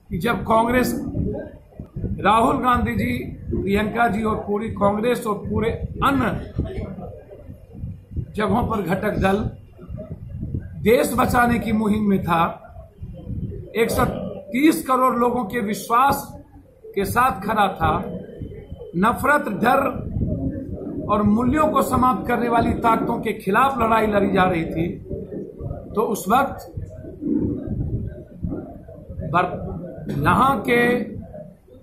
कि जब कांग्रेस, राहुल गांधी जी, प्रियंका जी और पूरी कांग्रेस और पूरे अन्य जगहों पर घटक दल देश बचाने की मुहिम में था, 130 करोड़ लोगों के विश्वास के साथ खड़ा था, नफरत, डर और मूल्यों को समाप्त करने वाली ताकतों के खिलाफ लड़ाई लड़ी जा रही थी, तो उस वक्त यहां के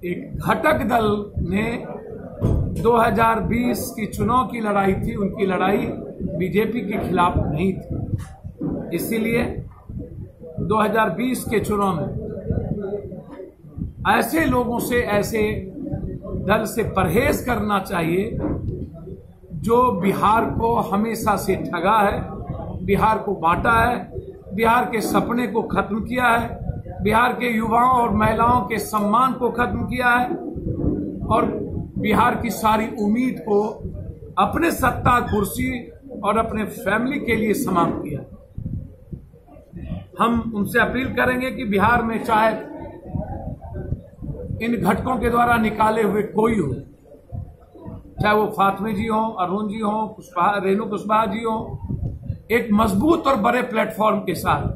एक घटक दल ने 2020 की चुनाव की लड़ाई थी, उनकी लड़ाई बीजेपी के खिलाफ नहीं थी। इसीलिए 2020 के चुनाव में ऐसे लोगों से, ऐसे दल से परहेज करना चाहिए जो बिहार को हमेशा से ठगा है, बिहार को बांटा है, बिहार के सपने को खत्म किया है, बिहार के युवाओं और महिलाओं के सम्मान को खत्म किया है और बिहार की सारी उम्मीद को अपने सत्ता, कुर्सी और अपने फैमिली के लिए समाप्त किया। हम उनसे अपील करेंगे कि बिहार में चाहे इन घटकों के द्वारा निकाले हुए कोई हो, चाहे वो फातमे जी हो, अरुण जी हो, रेणु कुशवाहा जी हो, एक मजबूत और बड़े प्लेटफॉर्म के साथ,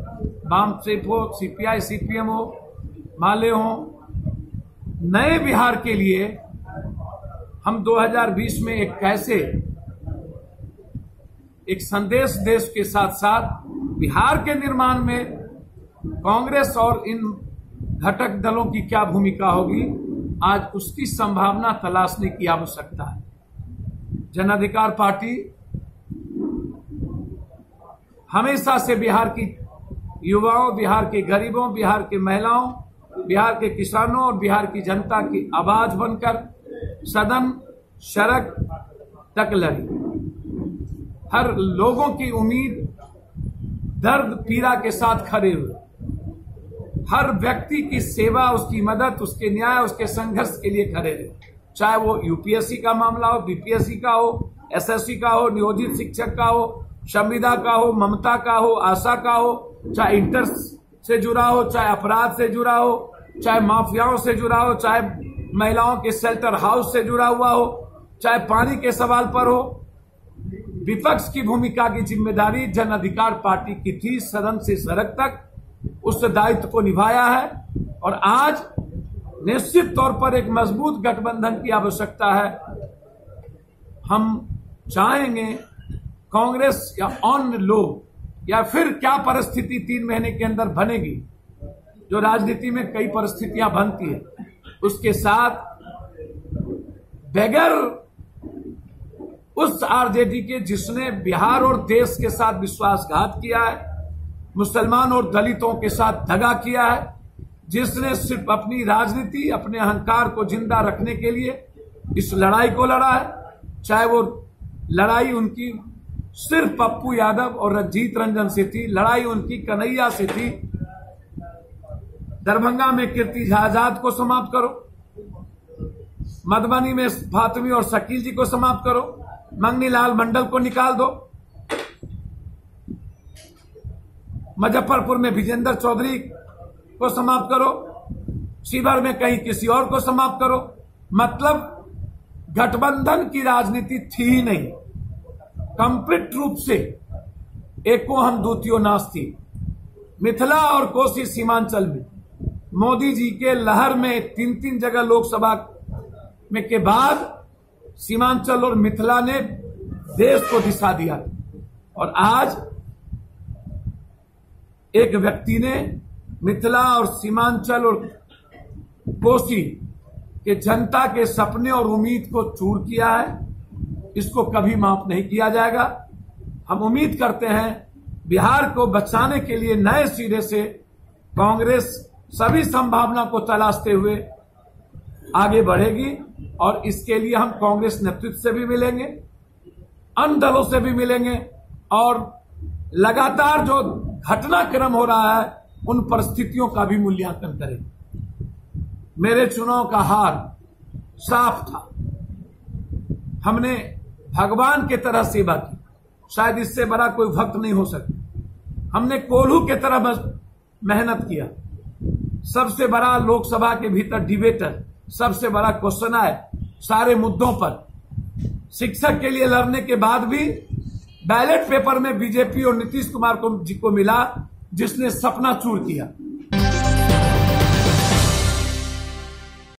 वाम सेप हो, सीपीआई सीपीएम हो, माले हो, नए बिहार के लिए हम 2020 में एक कैसे एक संदेश देश के साथ साथ बिहार के निर्माण में कांग्रेस और इन घटक दलों की क्या भूमिका होगी, आज उसकी संभावना तलाशने की आवश्यकता है। जन अधिकार पार्टी हमेशा से बिहार की युवाओं, बिहार के गरीबों, बिहार के महिलाओं, बिहार के किसानों और बिहार की जनता की आवाज बनकर सदन, सड़क तक लड़ी। हर लोगों की उम्मीद, दर्द, पीड़ा के साथ खड़े हुए, हर व्यक्ति की सेवा, उसकी मदद, उसके न्याय, उसके संघर्ष के लिए खड़े रहे। चाहे वो यूपीएससी का मामला हो, बीपीएससी का हो, एसएससी का हो, नियोजित शिक्षक का हो, संविदा का हो, ममता का हो, आशा का हो, चाहे इंटर से जुड़ा हो, चाहे अपराध से जुड़ा हो, चाहे माफियाओं से जुड़ा हो, चाहे महिलाओं के शेल्टर हाउस से जुड़ा हुआ हो, चाहे पानी के सवाल पर हो। विपक्ष की भूमिका की जिम्मेदारी जन अधिकार पार्टी की थी, सदन से सड़क तक उस दायित्व को निभाया है और आज निश्चित तौर पर एक मजबूत गठबंधन की आवश्यकता है। हम चाहेंगे कांग्रेस या अन्य लोग या फिर क्या परिस्थिति 3 महीने के अंदर बनेगी, जो राजनीति में कई परिस्थितियां बनती है, उसके साथ बगैर उस आरजेडी के जिसने बिहार और देश के साथ विश्वासघात किया है, मुसलमान और दलितों के साथ दगा किया है, जिसने सिर्फ अपनी राजनीति, अपने अहंकार को जिंदा रखने के लिए इस लड़ाई को लड़ा है, चाहे वो लड़ाई उनकी सिर्फ पप्पू यादव और रंजीत रंजन से थी, लड़ाई उनकी कन्हैया से थी, दरभंगा में कीर्ति आजाद को समाप्त करो, मधुबनी में फातमी और शकील जी को समाप्त करो, मंगनी लाल मंडल को निकाल दो, मुजफ्फरपुर में विजेंद्र चौधरी को समाप्त करो, शिवहर में कहीं किसी और को समाप्त करो। मतलब गठबंधन की राजनीति थी ही नहीं, कंप्लीट रूप से एको हम द्वितीयो नास्ति। मिथिला और कोसी सीमांचल में मोदी जी के लहर में 3-3 जगह लोकसभा में के बाद सीमांचल और मिथिला ने देश को दिशा दिया और आज एक व्यक्ति ने मिथिला और सीमांचल और कोसी के जनता के सपने और उम्मीद को चूर किया है। इसको कभी माफ नहीं किया जाएगा। हम उम्मीद करते हैं बिहार को बचाने के लिए नए सिरे से कांग्रेस सभी संभावना को तलाशते हुए आगे बढ़ेगी और इसके लिए हम कांग्रेस नेतृत्व से भी मिलेंगे, अन्य दलों से भी मिलेंगे और लगातार जो घटनाक्रम हो रहा है उन परिस्थितियों का भी मूल्यांकन करेंगे। मेरे चुनाव का हार साफ था, हमने भगवान के तरह सेवा की, शायद इससे बड़ा कोई भक्त नहीं हो सकता। हमने कोल्हू के तरह मेहनत किया, सबसे बड़ा लोकसभा के भीतर डिबेटर, सबसे बड़ा क्वेश्चन है सारे मुद्दों पर। शिक्षक के लिए लड़ने के बाद भी बैलेट पेपर में बीजेपी और नीतीश कुमार जी को मिला, जिसने सपना चूर किया।